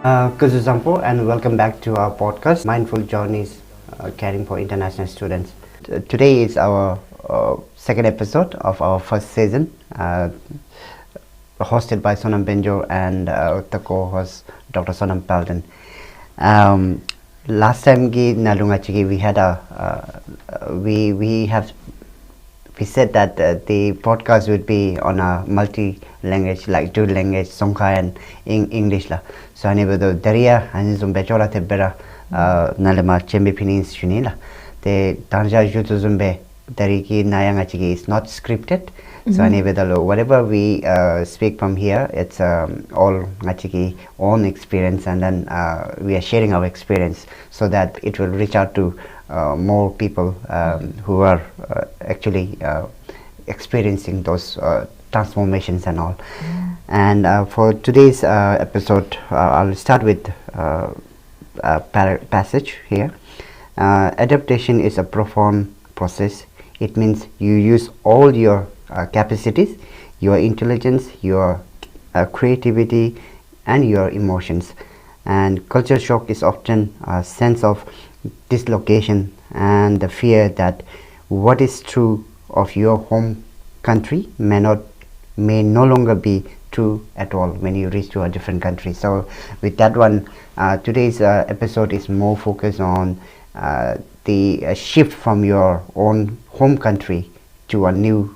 Kuzuzampo, and welcome back to our podcast, Mindful Journeys Caring for International Students. Today is our second episode of our first season, hosted by Sonam Benjo and the co-host Dr. Sonam Palden. Last time we had we said that the podcast would be on a multi-language, like dual language, Songkha and English la. So I never do Daria and Zumbechola Tebera Nalema Chembe Pinis Junila. The Tanja Jutuzumbe Dariki Nayangachigi is not scripted. So I never do whatever we speak from here, it's all Ngachigi own experience, and then we are sharing our experience so that it will reach out to more people who are actually experiencing those transformations and all. And for today's episode, I'll start with a passage here. Adaptation is a profound process. It means you use all your capacities, your intelligence, your creativity, and your emotions. And culture shock is often a sense of dislocation and the fear that what is true of your home country may no longer be true at all when you reach to a different country. So with that one, today's episode is more focused on the shift from your own home country to a new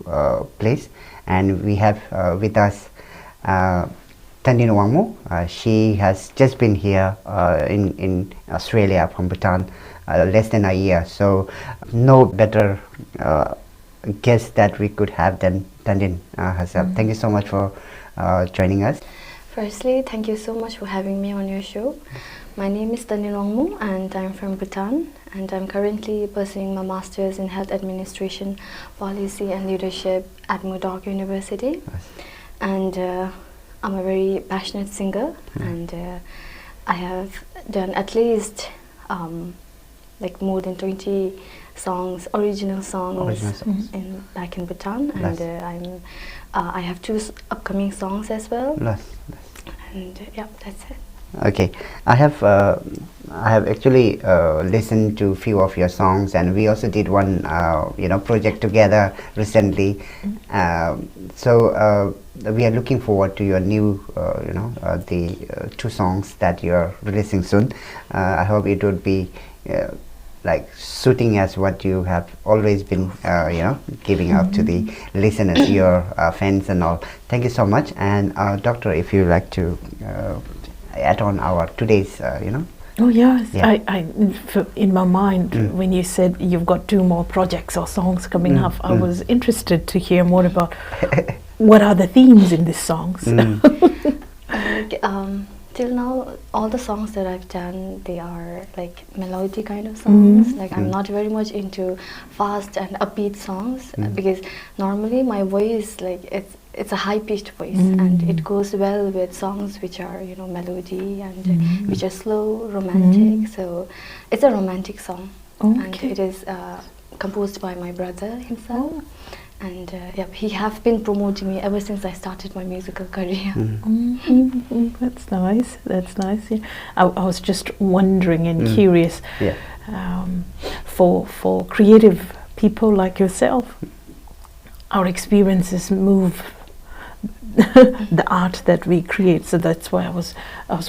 place. And we have with us Tandin Wangmo. She has just been here in Australia from Bhutan less than a year. So no better guest that we could have than Tandin herself. Thank you so much for joining us. Firstly, thank you so much for having me on your show. My name is Tandin Wangmo and I'm from Bhutan, and I'm currently pursuing my Master's in Health Administration, Policy and Leadership at Murdoch University. Yes. And I'm a very passionate singer, and I have done at least like more than 20 songs, original songs. Back in Bhutan, and I have two upcoming songs as well. And yeah, that's it. Okay, I have actually listened to few of your songs, and we also did one project together recently. So we are looking forward to your new the two songs that you're releasing soon. I hope it would be like suiting as what you have always been giving out to the listeners, your fans and all. Thank you so much. And Doctor, if you like to add on our today's Oh yes, yeah. I in my mind when you said you've got two more projects or songs coming up, I was interested to hear more about what are the themes in these songs. Till now, all the songs that I've done, they are like melody kind of songs. Like I'm not very much into fast and upbeat songs because normally my voice, like it's a high-pitched voice, and it goes well with songs which are melody and which are slow, romantic. So it's a romantic song, and it is composed by my brother himself. And he have been promoting me ever since I started my musical career. That's nice. That's nice. Yeah. I was just wondering and curious. For creative people like yourself, our experiences move the art that we create. So that's why I was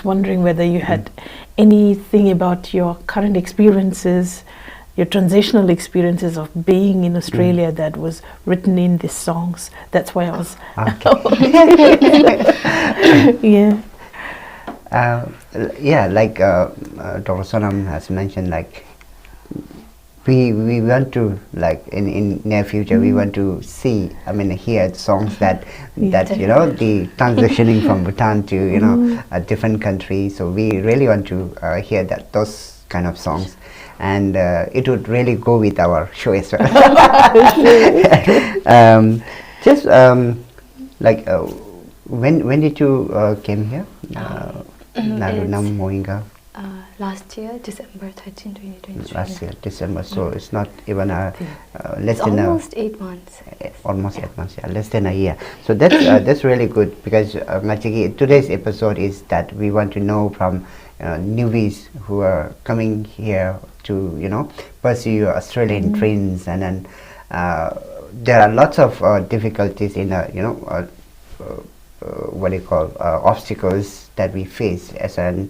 wondering whether you had anything about your current experiences, your transitional experiences of being in Australia that was written in these songs. That's why I was like Dr. Sonam has mentioned, like we want to, like in near future we want to hear songs that the transitioning from Bhutan to a different country. So we really want to hear those kind of songs, and it would really go with our show as well. When did you came here? Narunam Moinga. last year, December 13, 2023. Last year, December. So it's not even a less It's than almost 8 months. almost 8 months. Yeah, less than a year. So that's really good, because today's episode is that we want to know from newbies who are coming here to pursue Australian dreams, and then there are lots of difficulties in what do you call obstacles that we face as a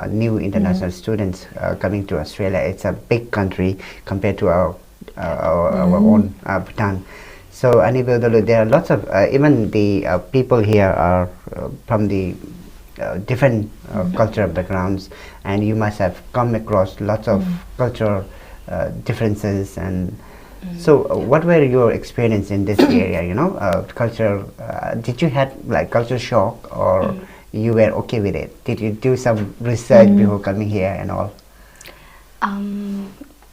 new international students coming to Australia. It's a big country compared to our own Bhutan. So there are lots of even the people here are from the different cultural backgrounds, and you must have come across lots of cultural differences. And so what were your experience in this area, culture? Did you had like culture shock, or you were okay with it? Did you do some research before coming here and all?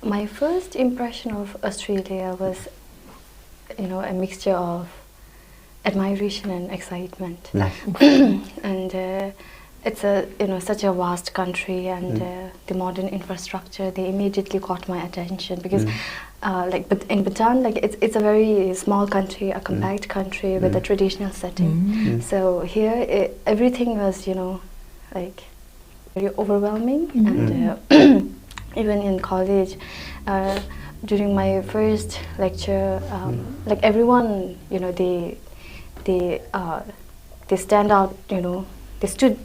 My first impression of Australia was, a mixture of admiration and excitement. Nice. And it's such a vast country, and the modern infrastructure, they immediately caught my attention, because but in Bhutan, it's a very small country, a compact country with a traditional setting. So here everything was very overwhelming. And even in college, during my first lecture, everyone, they stand out, they stood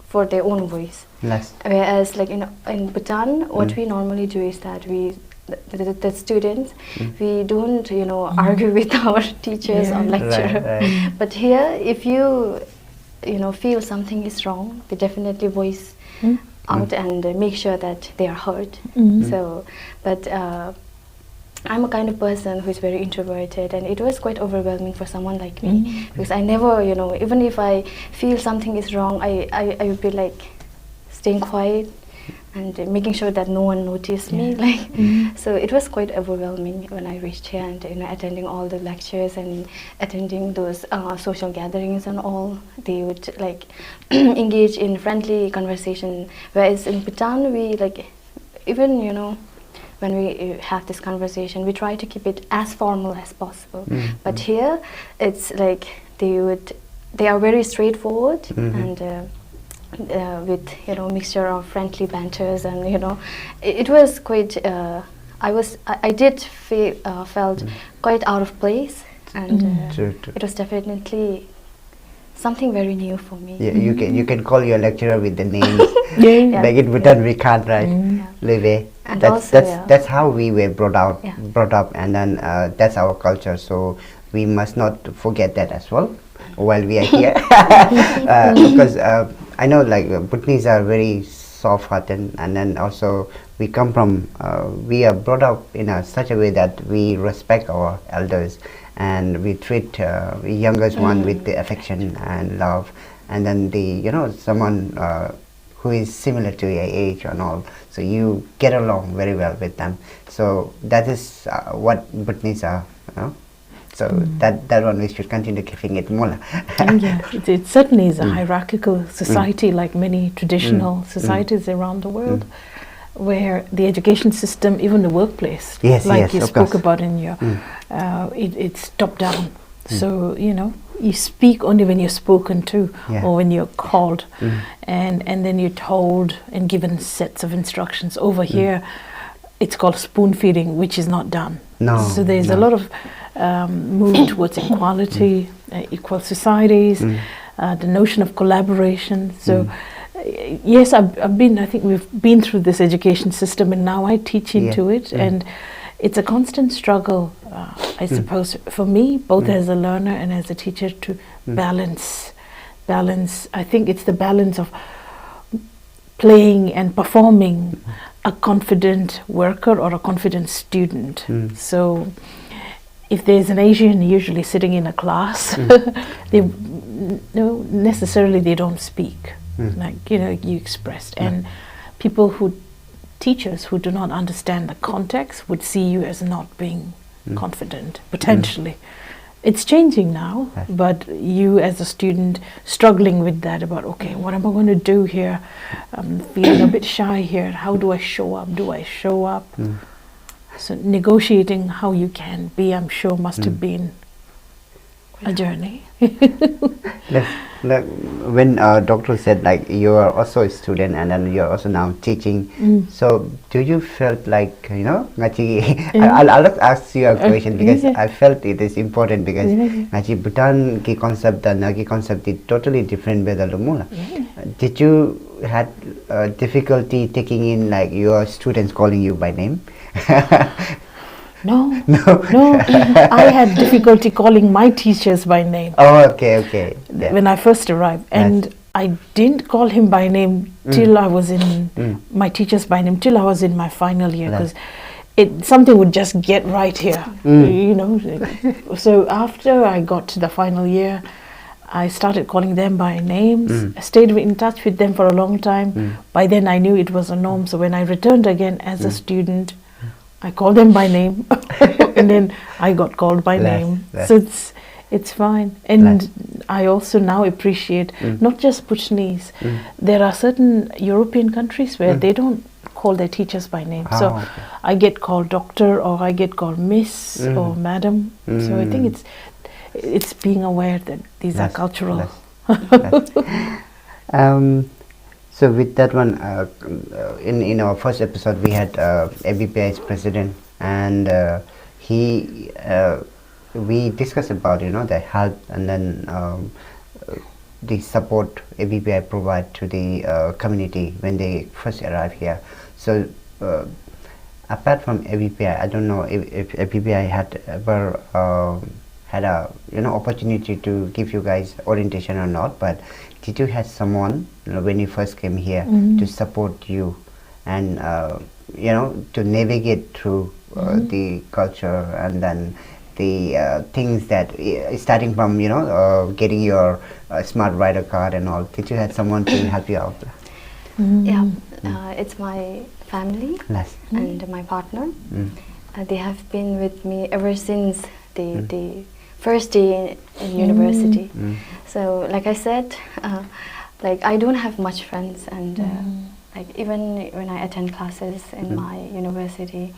for their own voice. Nice. Whereas in Bhutan, what we normally do is that the students, we don't argue with our teachers or lecturer. Right. But here, if you feel something is wrong, they definitely voice out and make sure that they are heard. So, but I'm a kind of person who is very introverted, and it was quite overwhelming for someone like me, because I never, even if I feel something is wrong, I would be staying quiet and making sure that no one noticed me. So it was quite overwhelming when I reached here, and attending all the lectures and attending those social gatherings and all. They would engage in friendly conversation, whereas in Bhutan we even when we have this conversation, we try to keep it as formal as possible. But here, it's they are very straightforward, and with mixture of friendly banters, and it was quite. I did felt quite out of place, and True. it was definitely something very new for me. Yeah, you can call your lecturer with the names. Yeah. Like in Bhutan, we can't, right? Leve. And That's how we were brought up, and then that's our culture. So we must not forget that as well while we are here, because I know Bhutanese are very soft-hearted, and then also we come from we are brought up in such a way that we respect our elders, and we treat youngest one with the affection and love, and then someone who is similar to your age and all, so you get along very well with them. So that is what Bhutanese are, so that one we should continue keeping it more. Yeah, it certainly is a hierarchical society, like many traditional societies around the world, where the education system, even the workplace, you spoke about in your, it's top down. So you speak only when you're spoken to, or when you're called, and then you're told and given sets of instructions. Over here, it's called spoon feeding, which is not done. So there's a lot of move towards equality, equal societies, the notion of collaboration. So yes, I think we've been through this education system, and now I teach into it, and it's a constant struggle, I suppose, for me, both as a learner and as a teacher, to balance. I think it's the balance of playing and performing a confident worker or a confident student. So if there's an Asian usually sitting in a class, necessarily they don't speak, you expressed. And teachers who do not understand the context would see you as not being confident, potentially. It's changing now, Yes. but you as a student struggling with that about, okay, what am I going to do here? I'm feeling a bit shy here. How do I show up? Do I show up? So negotiating how you can be, I'm sure, must have been a journey. Like, when doctor said like you are also a student and then you are also now teaching, so do you felt like, you know, ngaji I'll just ask you a question because I felt it is important because ngaji Bhutan ki concept dan nagi concept is totally different with the Lumula. Did you had difficulty taking in like your students calling you by name? No. I had difficulty calling my teachers by name. Oh, okay. Yeah. When I first arrived, and I didn't call him by name till I was in my teachers by name till I was in my final year, because something would just get right here, you know. So after I got to the final year, I started calling them by names. I stayed in touch with them for a long time. By then I knew it was a norm. So when I returned again as a student, I called them by name, and then I got called by name. So it's fine. And I also now appreciate not just Bhutanese. There are certain European countries where they don't call their teachers by name. So I get called doctor, or I get called miss or madam. So I think it's being aware that these are cultural. So with that one, in our first episode we had ABPI's president, and we discussed about, you know, the help and then the support ABPI provide to the community when they first arrive here. So apart from ABPI, I don't know if ABPI had ever had a, you know, opportunity to give you guys orientation or not, but did you have someone, you know, when you first came here to support you and you know, to navigate through the culture and then the things that starting from, you know, getting your smart rider card and all? Did you have someone to help you out? Yeah, it's my family and my partner. They have been with me ever since the first day in university. So like I said, like I don't have much friends, and like even when I attend classes in my university,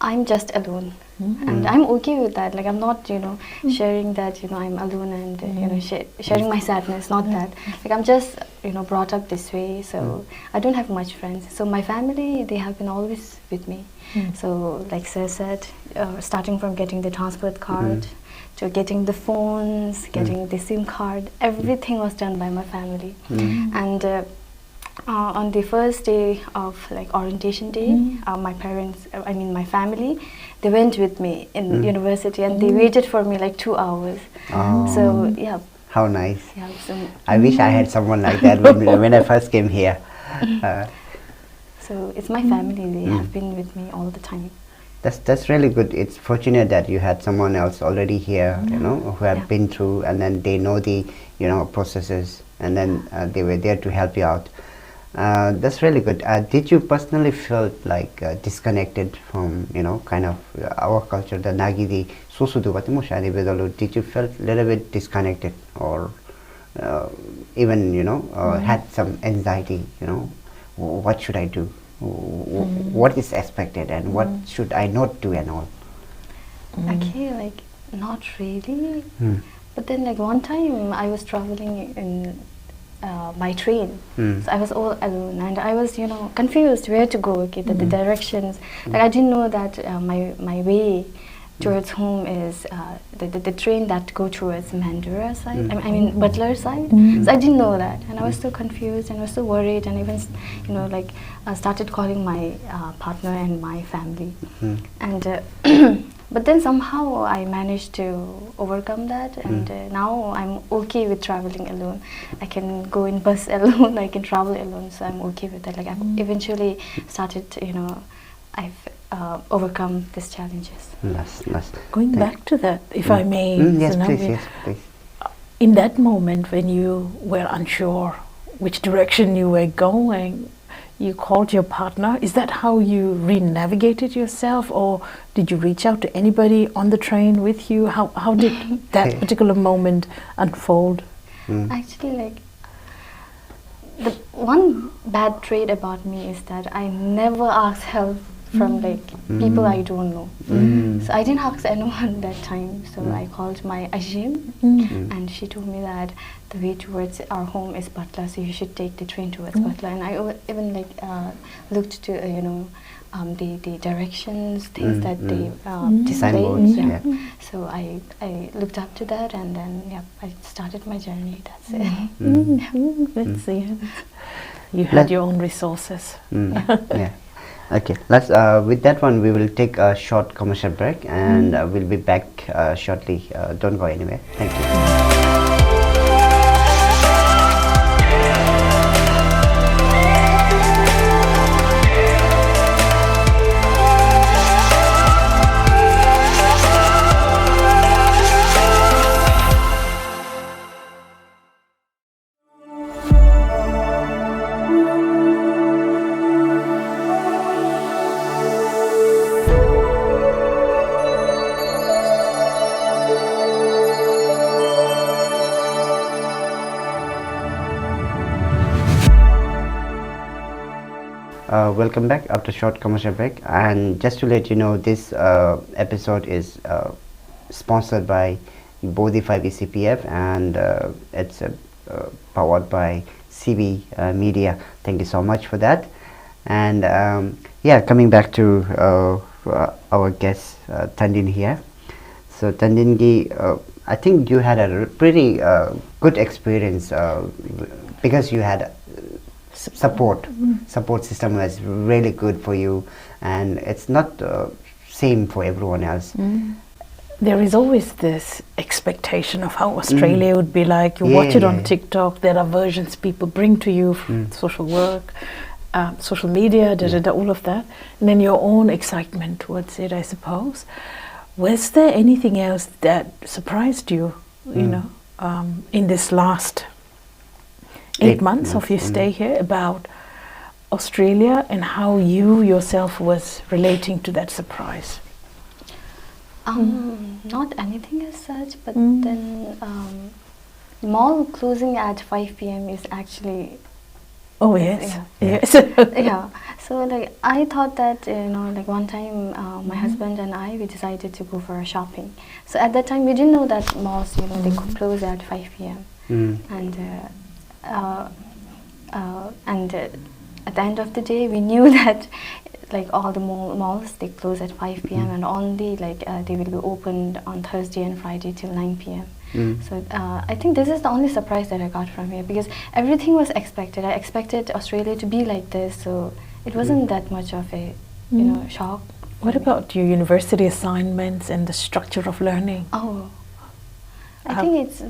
I'm just alone, and I'm okay with that. Like I'm not, you know, sharing that, you know, I'm alone and you know, sharing my sadness. Not that. Like I'm just, you know, brought up this way, so I don't have much friends. So my family, they have been always with me. So like Sir said, starting from getting the transport card to getting the phones, getting the SIM card, everything was done by my family. And on the first day of like orientation day, my parents, I mean my family, they went with me in university, and they waited for me like 2 hours. So yeah. How nice. Yeah, so I wish I had someone like that when I first came here. So it's my family, they have been with me all the time. That's really good. It's fortunate that you had someone else already here, you know, who have been through, and then they know the, you know, processes, and then they were there to help you out. That's really good. Did you personally feel like disconnected from, you know, kind of our culture, the Nagidi Susudu Vatimushani Bedalu? Did you feel a little bit disconnected, or even, you know, had some anxiety, you know, what should I do? What is expected and what should I not do and all? Okay, like not really. But then like one time I was traveling in by train. So I was all alone, and I was, you know, confused where to go, okay, the directions. Like I didn't know that my way towards home is the train that go towards Mandura side, I mean Butler side. So I didn't know that, and I was so confused and I was so worried, and even, you know, like I started calling my partner and my family. And but then somehow I managed to overcome that, and now I'm okay with traveling alone. I can go in bus alone, I can travel alone, so I'm okay with that. Like I've eventually started, you know, I've overcome these challenges. Going back to that, if I may, yes, please. In that moment when you were unsure which direction you were going, you called your partner. Is that how you re-navigated yourself, or did you reach out to anybody on the train with you? How did that particular moment unfold? Actually, like, the one bad trait about me is that I never ask help from like people I don't know. So I didn't ask anyone that time. So I called my Ajim, and she told me that the way towards our home is Patla, so you should take the train towards Patla. And I even like looked to the directions, things that they Signboards, displayed. yeah. So I looked up to that, and then I started my journey. That's it. Let's see. You had your own resources. Yeah. Okay, let's with that one we will take a short commercial break, and we'll be back shortly. Don't go anywhere. Thank you. Welcome back after short commercial break, and just to let you know, this episode is sponsored by Bodhi 5 ECPF, and it's powered by CB Media. Thank you so much for that. And yeah, coming back to our guest Tandin here. So Tandingi, I think you had a pretty good experience because you had support system was really good for you, and it's not same for everyone else. There is always this expectation of how Australia would be like. You watch it on TikTok, there are versions people bring to you from social work, social media, all of that, and then your own excitement towards it, I suppose. Was there anything else that surprised you, you know, in this last 8 months of your stay here, about Australia and how you yourself was relating to that surprise? Not anything as such, but then mall closing at 5 p.m. is actually... Oh yes, yes. Yeah, so like I thought that, you know, like one time my husband and I, we decided to go for a shopping. So at that time we didn't know that malls, you know, they could close at 5 p.m. And at the end of the day, we knew that like all the malls, they close at 5 p.m. and only like they will be opened on Thursday and Friday till 9 p.m. So I think this is the only surprise that I got from here, because everything was expected. I expected Australia to be like this, so it wasn't that much of a you know, shock. What about your university assignments and the structure of learning? Oh, I think it's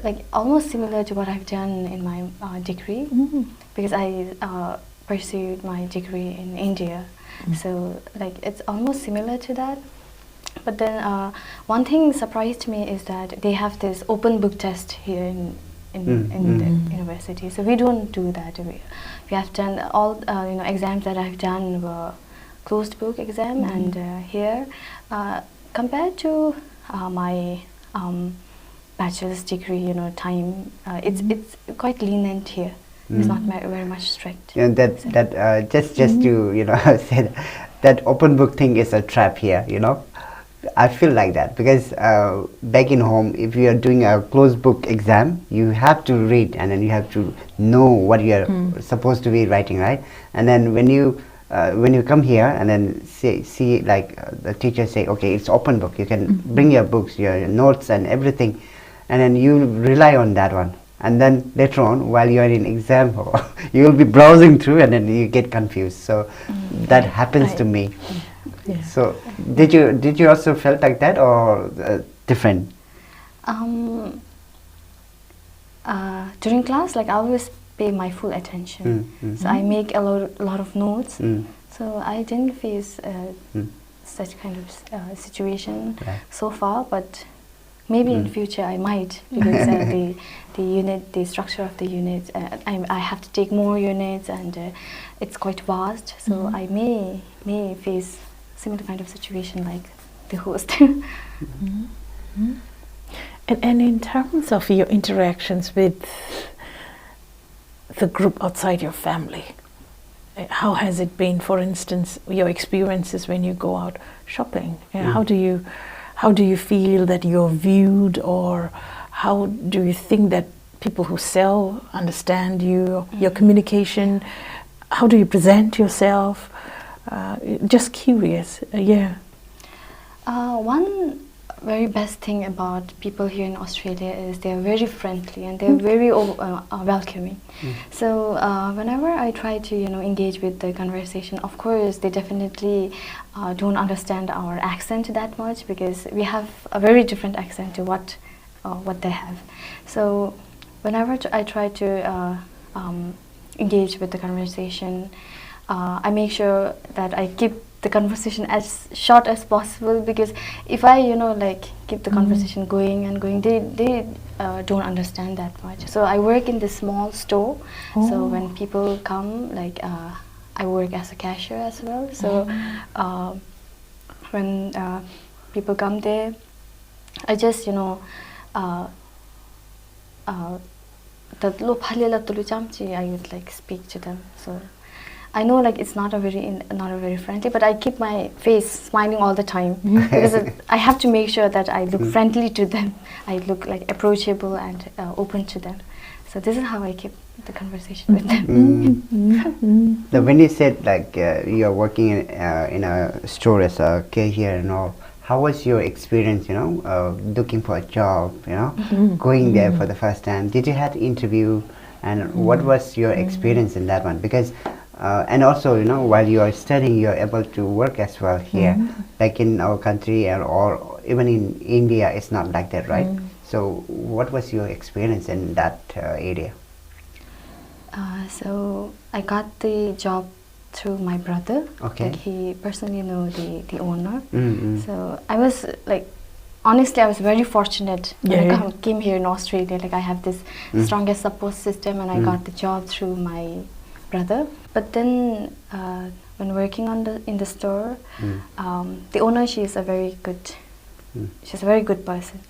like almost similar to what I've done in my degree, because I pursued my degree in India. So like it's almost similar to that. But then one thing surprised me is that they have this open book test here in the university. So we don't do that. We have done all you know, exams that I've done were closed book exam, and here compared to my bachelor's degree, you know, time, it's quite lenient here. It's not very much strict. And that just to, you know, say that open book thing is a trap here, you know. I feel like that because back in home, if you are doing a closed book exam, you have to read, and then you have to know what you are supposed to be writing, right? And then when you come here and then see like the teacher say, okay, it's open book, you can bring your books, your notes and everything, and then you rely on that one. And then later on, while you are in exam, you will be browsing through, and then you get confused. So that happens to me. Yeah. So did you also felt like that, or different? During class, like I always pay my full attention. So I make a lot of notes. So I didn't face such kind of situation so far, but maybe in future I might, because the unit, the structure of the unit, I have to take more units, and it's quite vast. So I may face similar kind of situation like the host. And in terms of your interactions with the group outside your family, how has it been? For instance, your experiences when you go out shopping. How do you feel that you're viewed, or how do you think that people who sell understand you, your communication? How do you present yourself? Just curious. One very best thing about people here in Australia is they're very friendly, and they're very welcoming. So whenever I try to engage with the conversation, of course they definitely don't understand our accent that much, because we have a very different accent to what they have. So whenever I try to engage with the conversation, I make sure that I keep the conversation as short as possible, because if I keep the conversation going and going, they don't understand that much. So I work in this small store. So when people come, I work as a cashier as well. So when people come there, I just I would speak to them. So I know it's not a very friendly, but I keep my face smiling all the time, because I have to make sure that I look friendly to them. I look approachable and open to them. So this is how I keep the conversation with them. So when you said you're working in a store as a cashier and all, how was your experience? Looking for a job. Going there for the first time. Did you had interview, and what was your experience in that one? Because and also, while you are studying, you are able to work as well here. Like in our country, or even in India, it's not like that, right? So what was your experience in that area? So I got the job through my brother. Okay. He personally know the owner. So I was honestly, I was very fortunate when I came here in Australia. I have this strongest support system, and I got the job through my brother. But then when working in the store, the owner, she's a very good person.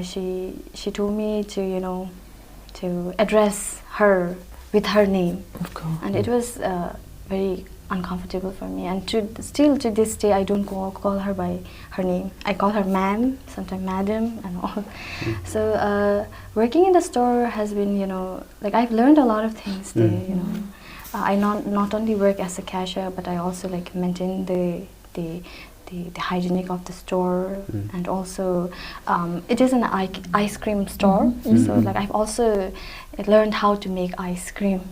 She told me to address her with her name, Of course. and it was very uncomfortable for me. And still to this day, I don't call her by her name. I call her ma'am, sometimes madam, and all. So working in the store has been, I've learned a lot of things there. I not only work as a cashier, but I also maintain the hygienic of the store, and also it is an ice cream store. So I've also learned how to make ice cream.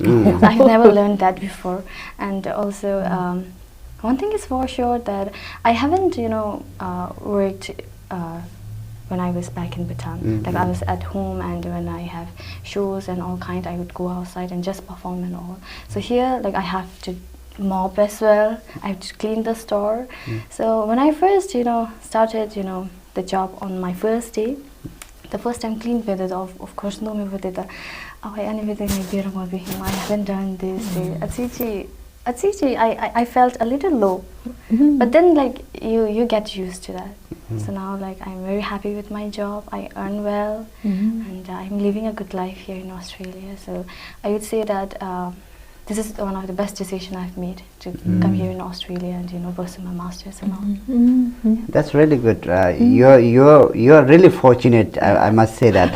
I've never learned that before. And also one thing is for sure, that I haven't worked when I was back in Bhutan. I was at home, and when I have shows and all kind, I would go outside and just perform and all. So here I have to mop as well. I have to clean the store. So when I first started the job on my first day, the first time clean with it, of course no me with it. I haven't done this. I felt a little low, but then you get used to that. So now I'm very happy with my job. I earn well, and I'm living a good life here in Australia. So I would say that this is one of the best decisions I've made, to come here in Australia and pursue my masters and all. That's really good. You're really fortunate. I must say that,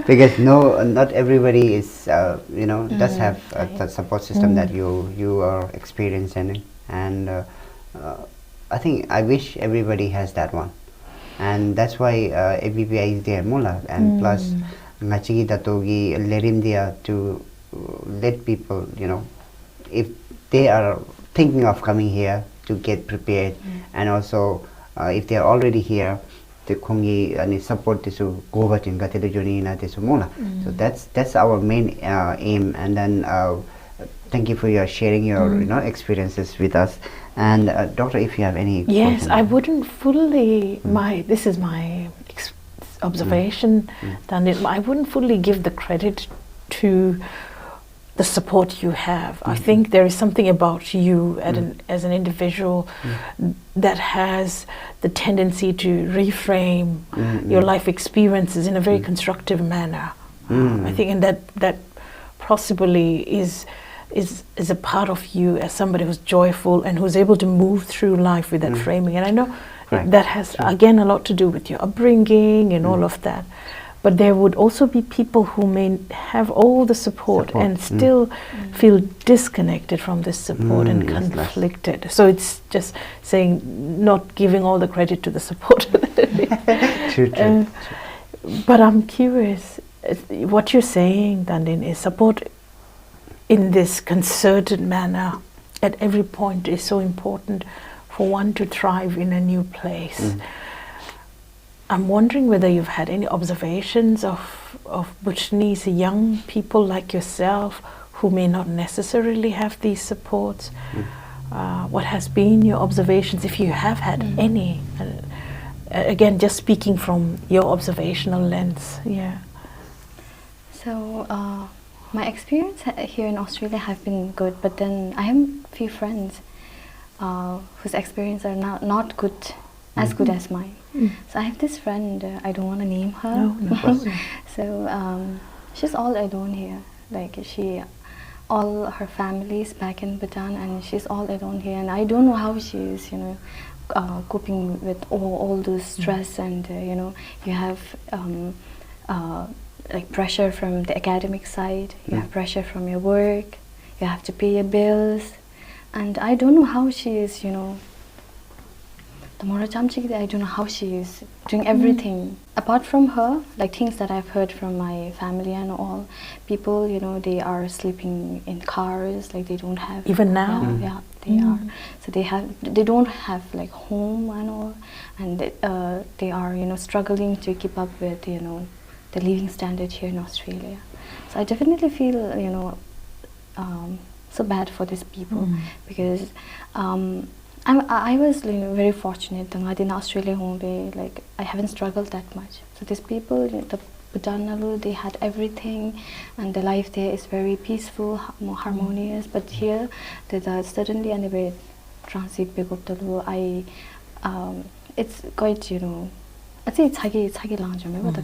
because not everybody is does have the support system that you are experiencing, and I think I wish everybody has that one, and that's why ABPI is there, mula, and plus ngachigi datogi lerim dia to let people, if they are thinking of coming here, to get prepared, and also if they are already here, the kongi ani support tisu goba tinga tele joni na tisu mula. So that's our main aim. And then thank you for your sharing your experiences with us. And doctor, if you have any Yes, question. I wouldn't fully this is my observation, then I wouldn't fully give the credit to the support you have. I think there is something about you as an individual that has the tendency to reframe your life experiences in a very constructive manner. I think, and that possibly is a part of you as somebody who's joyful and who's able to move through life with that framing. And I know that has again a lot to do with your upbringing and all of that. But there would also be people who may have all the support and still feel disconnected from this support and conflicted. So it's just saying, not giving all the credit to the support. True. But I'm curious, what you're saying, Dandin, is support in this concerted manner at every point is so important for one to thrive in a new place. I'm wondering whether you've had any observations of Bhutanese young people like yourself who may not necessarily have these supports. What has been your observations, if you have had any? Again, just speaking from your observational lens. So my experience here in Australia have been good, but then I have a few friends whose experience are not good, as good as mine. So I have this friend, I don't want to name her. No. So she's all alone here. Like all her family is back in Bhutan, and she's all alone here. And I don't know how she is, coping with all those stress, and you have like pressure from the academic side. You have pressure from your work. You have to pay your bills, and I don't know how she is, I don't know how she is doing everything. Apart from her, like things that I've heard from my family and all, people, they are sleeping in cars, like they don't have... Even now? Yeah, they are. So they don't have like home and all, and they are, struggling to keep up with, the living standard here in Australia. So I definitely feel, so bad for these people, because I was very fortunate in Australia home, like I haven't struggled that much. So these people, the Bhutan, they had everything, and the life there is very peaceful, more harmonious. But here, suddenly and very transit it's quite, I'd say it's hagi lounge, but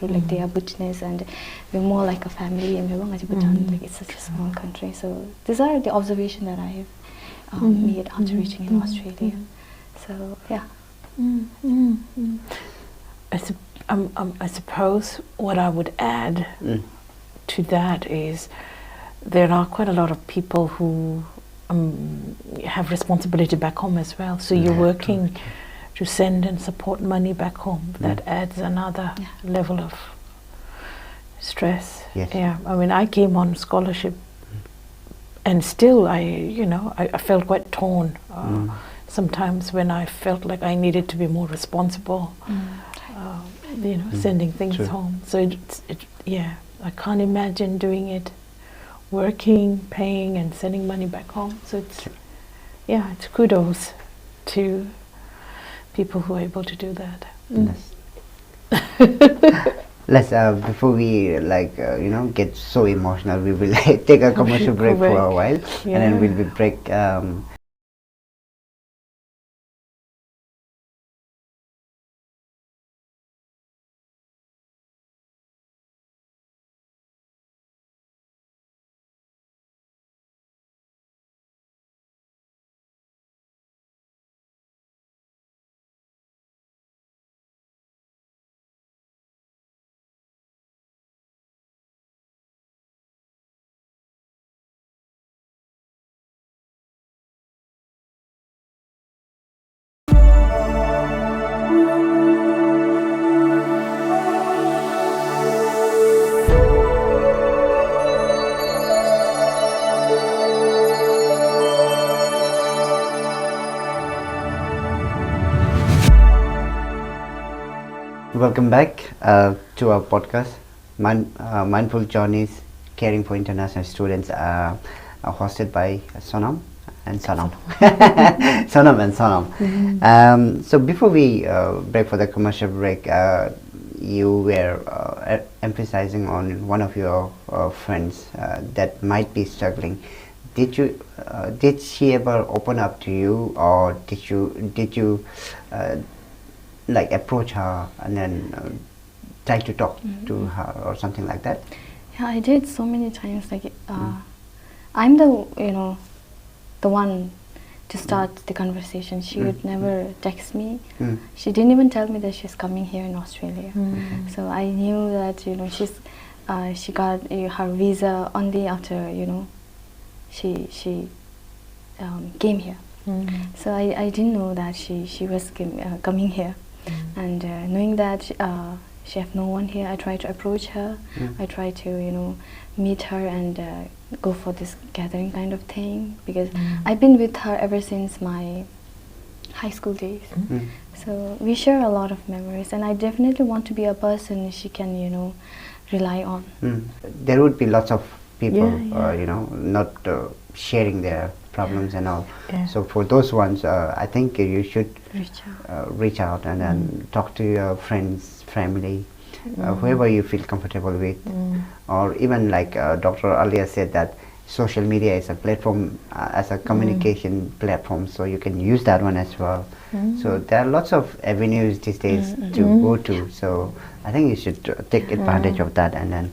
like they are Bhutanese, and we're more like a family, and Bhutan, like it's such a small country. So these are the observations that I have made after reaching in Australia. So yeah. I suppose what I would add to that is there are quite a lot of people who have responsibility back home as well. So you're working to send and support money back home. That adds another level of stress. Yes. Yeah, I mean, I came on scholarship, and still I felt quite torn. Sometimes when I felt like I needed to be more responsible, sending things home. So I can't imagine doing it, working, paying, and sending money back home. So it's kudos to people who are able to do that. Let's before we get so emotional, we will take a commercial break for a while, and then we'll be break. Welcome back to our podcast, Mindful Journeys Caring for International Students, hosted by Sonam. and Sonam. Sonam and Sonam. So before we break for the commercial break, you were emphasizing on one of your friends that might be struggling. Did she ever open up to you, or did you like approach her and then try to talk to her or something like that? Yeah, I did so many times. Like, I'm the the one to start the conversation. She would never text me. She didn't even tell me that she's coming here in Australia. So I knew that she got her visa only after she came here. So I didn't know that she was coming here, and knowing that she have no one here, I tried to approach her. I tried to meet her and go for this gathering kind of thing, because I've been with her ever since my high school days. So we share a lot of memories, and I definitely want to be a person she can rely on. There would be lots of people not sharing their problems and all. So for those ones, I think you should reach out and then talk to your friends, family, whoever you feel comfortable with, or even like Dr. earlier said that social media is a platform, as a communication platform, so you can use that one as well. So there are lots of avenues these days to go to, so I think you should take advantage of that. And then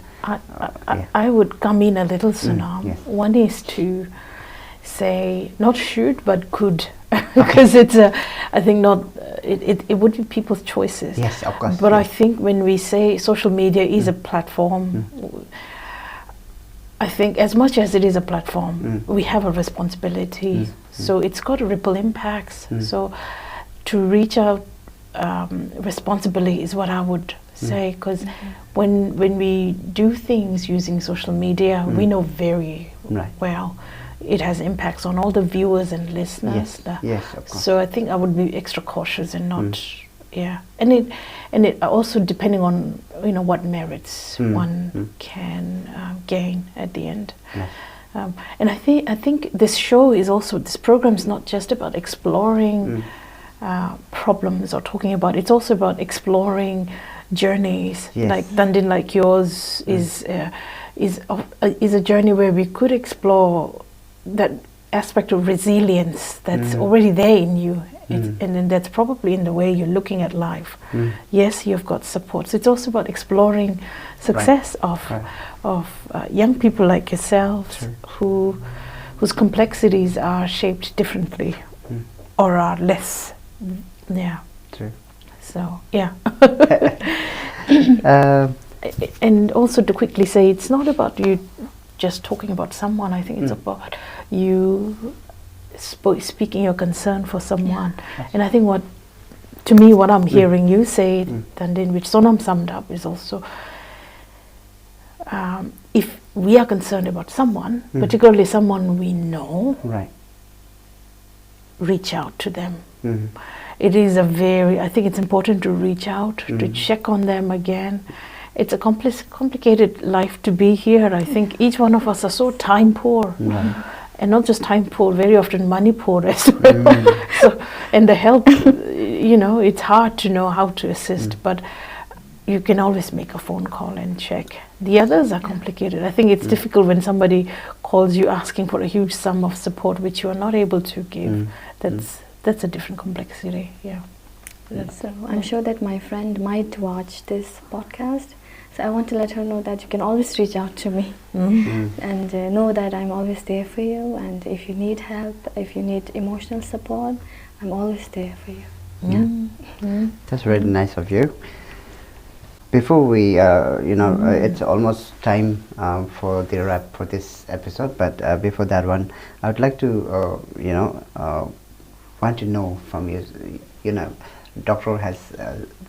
I would come in a little, Sonam. Yes. One is to say not should but could, because it's I think not it would be people's choices. Yes, of course. But I think when we say social media is a platform, I think as much as it is a platform, we have a responsibility. So it's got ripple impacts. So to reach out responsibly is what I would say, because when we do things using social media, we know very well it has impacts on all the viewers and listeners. Yes, of course. So I think I would be extra cautious and not, and it also depending on what merits one can gain at the end. Yes. And I think this program is not just about exploring problems or talking about. It's also about exploring journeys. Yes. Like Dandin, like yours is a journey where we could explore that aspect of resilience that's already there in you, and then that's probably in the way you're looking at life. Yes, you've got support. So it's also about exploring success of young people like yourselves whose complexities are shaped differently or are less. Yeah. True. So and also to quickly say, it's not about you just talking about someone. I think it's about you speaking your concern for someone. And I think what I'm hearing you say, Dandin, which Sonam summed up, is also if we are concerned about someone, particularly someone we know, reach out to them. It is I think it's important to reach out, to check on them again. It's a complicated life to be here. I think each one of us are so time poor, and not just time poor, very often money poor as well. So, and the help, it's hard to know how to assist, but you can always make a phone call and check. The others are complicated. I think it's difficult when somebody calls you asking for a huge sum of support which you are not able to give. That's a different complexity. So I'm sure that my friend might watch this podcast. So I want to let her know that you can always reach out to me, and know that I'm always there for you. And if you need help, if you need emotional support, I'm always there for you. That's really nice of you. Before we, it's almost time for the wrap for this episode. But before that one, I would like to, want to know from you. Doctor has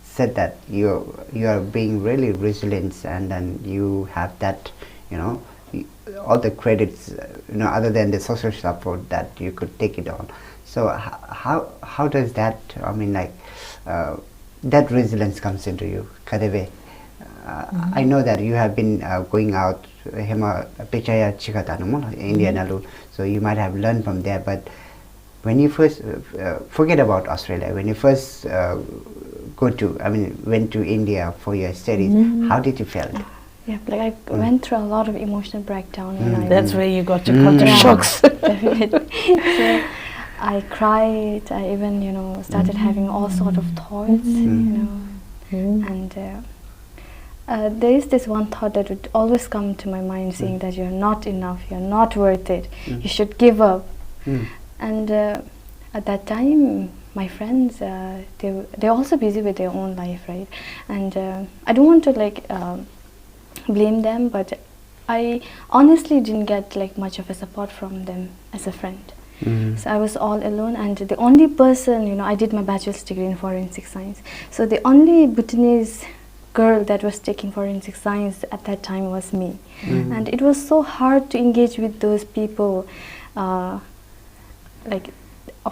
said that you are being really resilient, and then you have that, all the credits, other than the social support, that you could take it on. So how does that, that resilience comes into you, Kadeve? I know that you have been going out Hema Pichaya Chikatanamu, India Nalu, so you might have learned from there. But when you first forget about Australia, when you first went to India for your studies, how did you feel? Yeah, like I went through a lot of emotional breakdown. When That's where you got your culture shocks. Definitely. So I cried. I even, started having all sort of thoughts, and there is this one thought that would always come to my mind, saying that you're not enough, you're not worth it, you should give up. And at that time, my friends, they're also busy with their own life, right? And I don't want to blame them, but I honestly didn't get much of a support from them as a friend. So I was all alone, and the only person, I did my bachelor's degree in forensic science. So the only Bhutanese girl that was taking forensic science at that time was me. And it was so hard to engage with those people. Of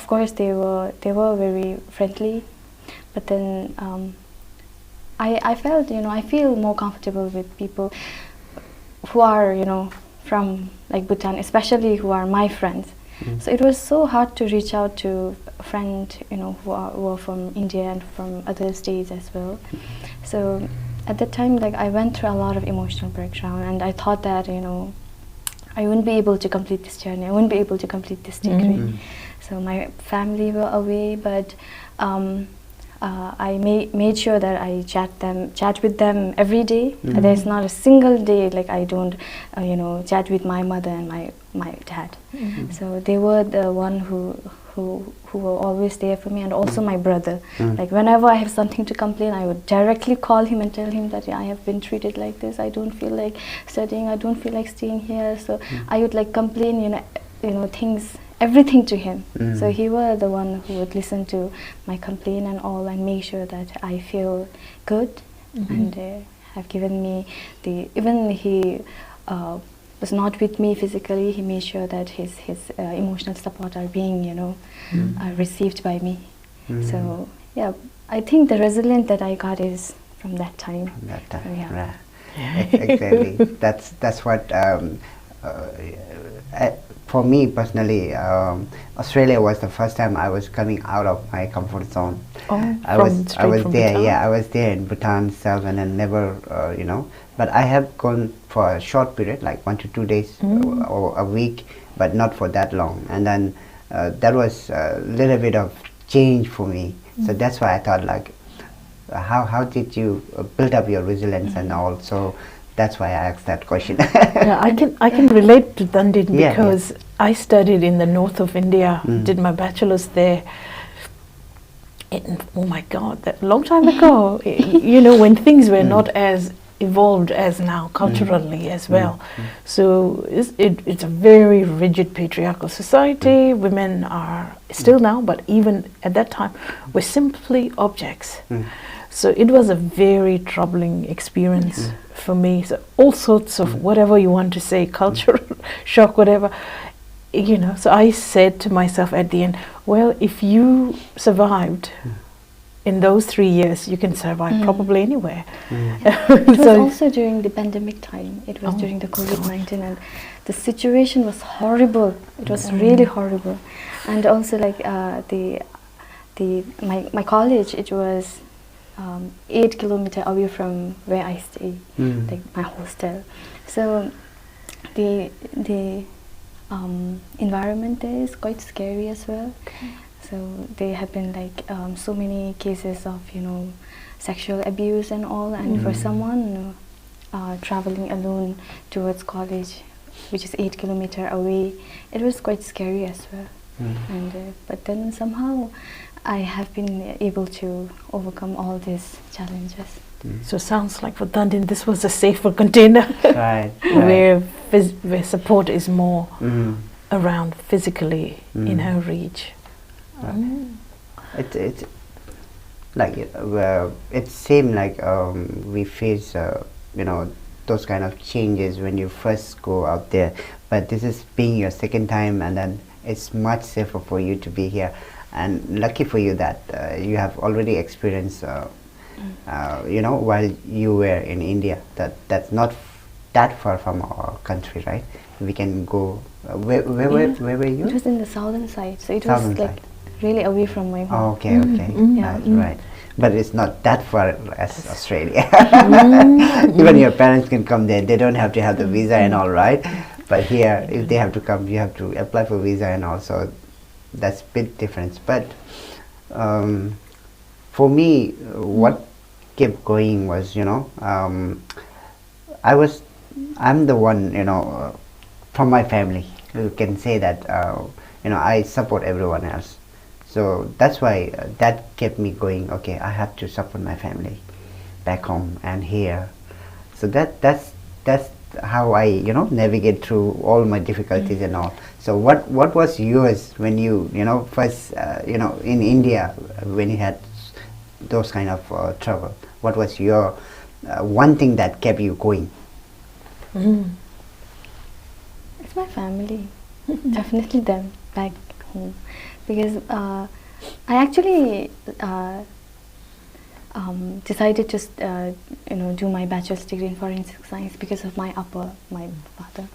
course they were very friendly, but then I felt, I feel more comfortable with people who are, from Bhutan, especially who are my friends. So it was so hard to reach out to a friend, who are from India and from other states as well. So at that time, I went through a lot of emotional breakdown, and I thought that, I wouldn't be able to complete this journey. I wouldn't be able to complete this degree. So my family were away, but I made sure that I chat with them every day. There's not a single day I don't, chat with my mother and my dad. So they were the one who were always there for me, and also my brother. Whenever I have something to complain, I would directly call him and tell him that I have been treated like this. I don't feel like studying. I don't feel like staying here. So I would complain, things. Everything to him. So he was the one who would listen to my complaint and all, and make sure that I feel good, and have given me even he was not with me physically, he made sure that his emotional support are being received by me. So yeah, I think the resilience that I got is from that time. From that time, so, yeah. Right. Exactly. That's what for me personally, Australia was the first time I was coming out of my comfort zone. I was there. Bhutan? Yeah, I was there in Bhutan itself, and then never, But I have gone for a short period, 1 to 2 days or a week, but not for that long. And then that was a little bit of change for me. So that's why I thought, how did you build up your resilience and all? So that's why I asked that question. Yeah, I can relate to Dandin because yeah. I studied in the north of India, did my bachelor's there. Oh my God, that long time ago, when things were not as evolved as now culturally as well. So it's a very rigid patriarchal society. Women are still now, but even at that time, were simply objects. So it was a very troubling experience for me. So all sorts of whatever you want to say, cultural shock, whatever, So I said to myself at the end, well, if you survived in those 3 years, you can survive probably anywhere. It was also during the pandemic time. It was during the COVID-19, and the situation was horrible. It was really horrible. And also my college, it was 8 kilometers away from where I stay, my hostel. So the environment there is quite scary as well. So there have been so many cases of sexual abuse and all, and for someone traveling alone towards college, which is 8 kilometers away, it was quite scary as well. And but then somehow I have been able to overcome all these challenges. So sounds like for Dandin, this was a safer container, right. where support is more around physically in her reach. It's it seems like we face those kind of changes when you first go out there, but this is being your second time, and then it's much safer for you to be here, and lucky for you that you have already experienced You know, while you were in India, that's not that far from our country, right? We can go. Where were you? It was in the southern side, so it Southern was like side. really away from my home. Oh, okay, okay, Yeah. that's right. But it's not that far as Australia. Even your parents can come there. They don't have to have the visa and all, right? But here, if they have to come, you have to apply for visa and all. So that's a bit difference. But for me, what kept going was, you know, I'm the one, you know, from my family who can say that, you know, I support everyone else. So that's why that kept me going. Okay, I have to support my family back home and here. So that's how I, you know, navigate through all my difficulties and all. So what was yours when you know, first, you know, in India, when you had those kind of trouble? What was your one thing that kept you going? It's my family, definitely them back home, because I actually decided to you know, do my bachelor's degree in forensic science because of my father.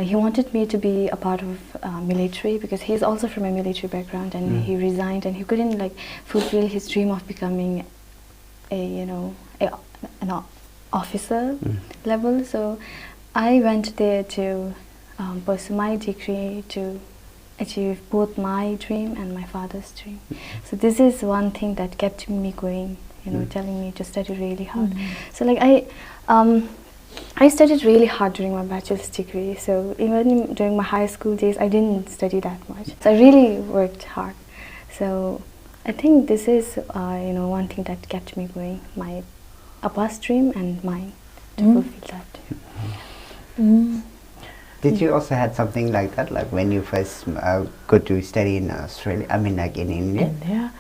He wanted me to be a part of military because he's also from a military background, and he resigned and he couldn't like fulfill his dream of becoming a, you know, an officer level. So I went there to pursue my degree to achieve both my dream and my father's dream. So this is one thing that kept me going, you know, telling me to study really hard. So like I studied really hard during my bachelor's degree. So even during my high school days, I didn't study that much. So I really worked hard. So I think this is, you know, one thing that kept me going, my Appa's dream and mine, to fulfill that. Did you also had something like that, like when you first go to study in Australia? I mean, like in India. India.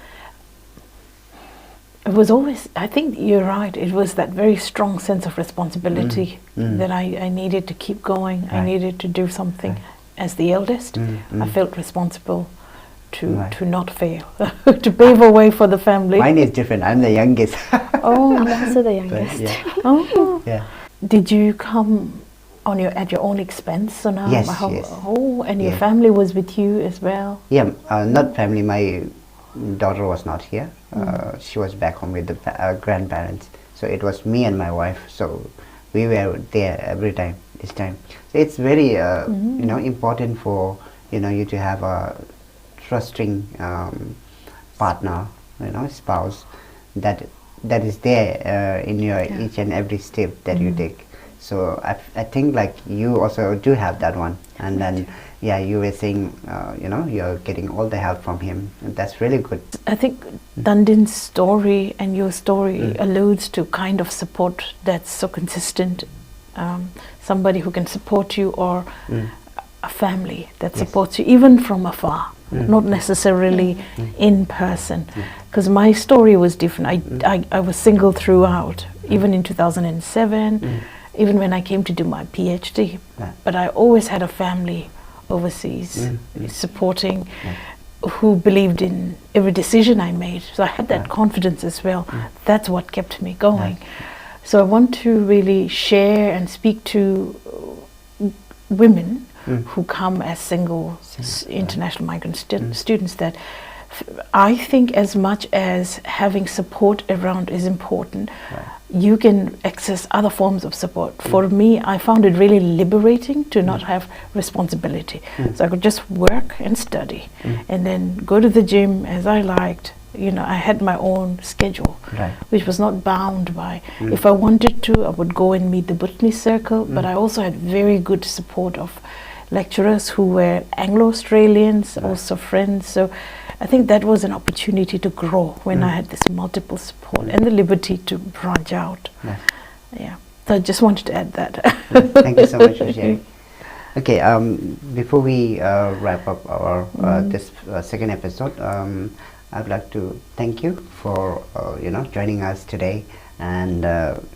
It was always, I think you're right, it was that very strong sense of responsibility that I needed to keep going. Right. I needed to do something. Right. As the eldest, I felt responsible to Right. not fail, to pave a way for the family. Mine is different. I'm the youngest. Oh, I'm also the But, youngest. yeah. oh. Yeah. Did you come on at your own expense? So now, Yes, yes. Oh, and your Yeah. family was with you as well. Yeah, not family. My daughter was not here. She was back home with the grandparents. So it was me and my wife. So we were there every time. This time, so it's very you know, important for, you know, you to have a trusting partner, you know, spouse that is there in your each and every step that you take. So I think like you also do have that one, and then yeah, you were saying you know, you're getting all the help from him, and that's really good. I think Dandin's story and your story alludes to kind of support that's so consistent. Somebody who can support you, or a family that supports you even from afar, not necessarily in person. Because my story was different. I was single throughout, even in 2007, even when I came to do my PhD. But I always had a family overseas supporting, who believed in every decision I made. So I had that confidence as well. That's what kept me going. So I want to really share and speak to women who come as single international migrant students, that I think as much as having support around is important, you can access other forms of support. For me, I found it really liberating to not have responsibility. So I could just work and study and then go to the gym as I liked. You know, I had my own schedule, which was not bound by, if I wanted to, I would go and meet the Botany Circle, but I also had very good support of lecturers who were Anglo-Australians, also friends. So I think that was an opportunity to grow when I had this multiple support and the liberty to branch out. Yeah. So I just wanted to add that. Thank you so much for sharing. Okay, before we wrap up our this second episode, I'd like to thank you for you know, joining us today. And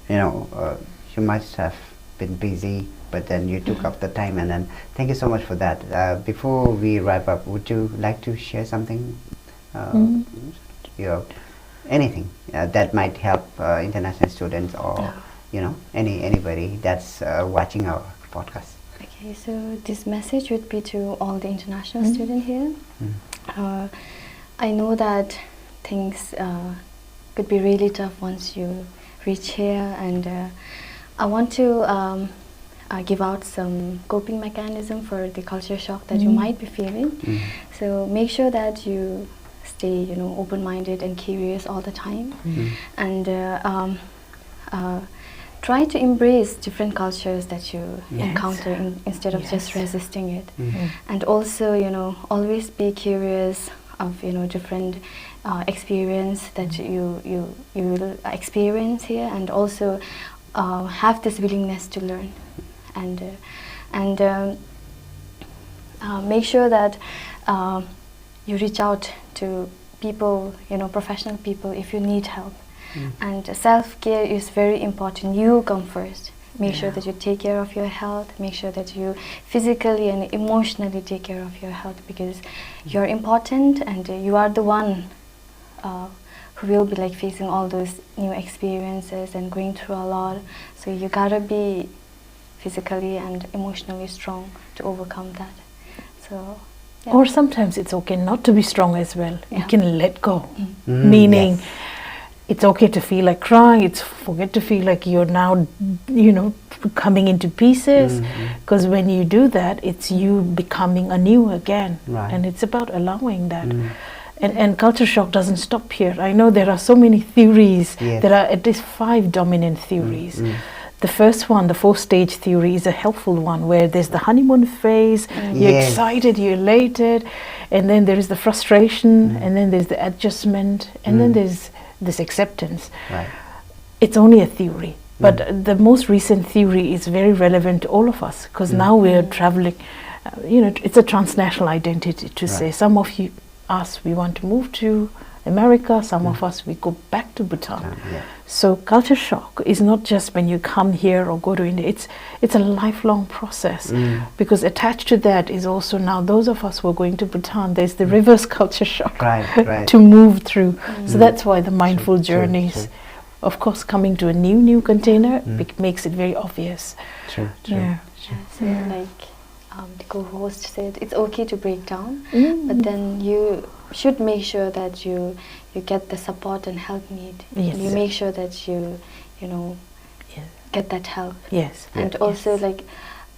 you know, you must have been busy, but then you took up the time, and then thank you so much for that. Before we wrap up, would you like to share something? anything that might help international students or anybody that's watching our podcast. Okay, so this message would be to all the international students here. I know that things could be really tough once you reach here, and I want to give out some coping mechanism for the culture shock that you might be feeling. So make sure that you stay, open-minded and curious all the time, and try to embrace different cultures that you encounter instead of just resisting it. And also, always be curious of different experience that you will experience here, and also have this willingness to learn, and make sure that you reach out to people, professional people, if you need help. And self-care is very important. You come first. Make sure that you take care of your health. Make sure that you physically and emotionally take care of your health, because you're important, and you are the one who will be facing all those new experiences and going through a lot. So you gotta be physically and emotionally strong to overcome that. So. Yeah. Or sometimes it's okay not to be strong as well. You can let go. Meaning, it's okay to feel like crying. It's forget to feel like you're now, coming into pieces. Because when you do that, it's you becoming anew again. Right. And it's about allowing that. And culture shock doesn't stop here. I know there are so many theories. There are at least 5 dominant theories. The first one, the 4-stage theory, is a helpful one, where there's the honeymoon phase, you're excited, you're elated, and then there is the frustration, and then there's the adjustment, and then there's this acceptance. Right. It's only a theory, but the most recent theory is very relevant to all of us, because now we're traveling, it's a transnational identity to say, some of us, we want to move to America, some of us, we go back to Bhutan. So culture shock is not just when you come here or go to India, it's a lifelong process, because attached to that is also now those of us who are going to Bhutan, there's the reverse culture shock to move through. So that's why the mindful journeys, of course, coming to a new container makes it very obvious. So the co-host said it's okay to break down, but then you should make sure that you get the support and help need. You make sure that you get that help. And also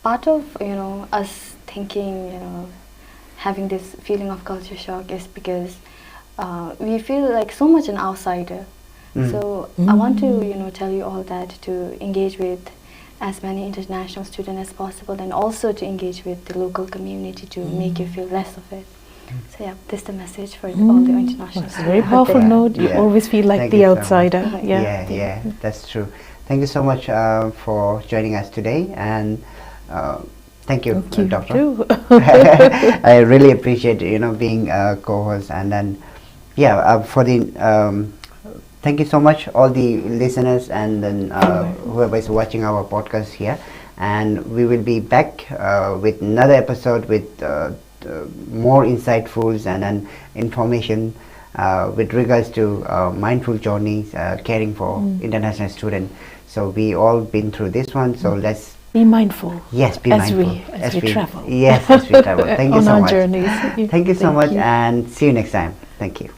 part of us thinking having this feeling of culture shock is because we feel like so much an outsider. So I want to tell you all that to engage with as many international students as possible, and also to engage with the local community to make you feel less of it. So yeah, this is the message for all the international students. It's a very powerful note. You always feel like the outsider. Yeah, that's true. Thank you so much for joining us today, and thank you, Doctor. I really appreciate being a co-host, and then for the thank you so much, all the listeners, and then whoever is watching our podcast here. And we will be back with another episode with more insightfuls and then information with regards to mindful journeys, caring for international students. So we all been through this one. So let's be mindful. Yes, be mindful as we travel. Yes, as we travel. Thank you so much. On our journeys. Thank you so much, and see you next time. Thank you.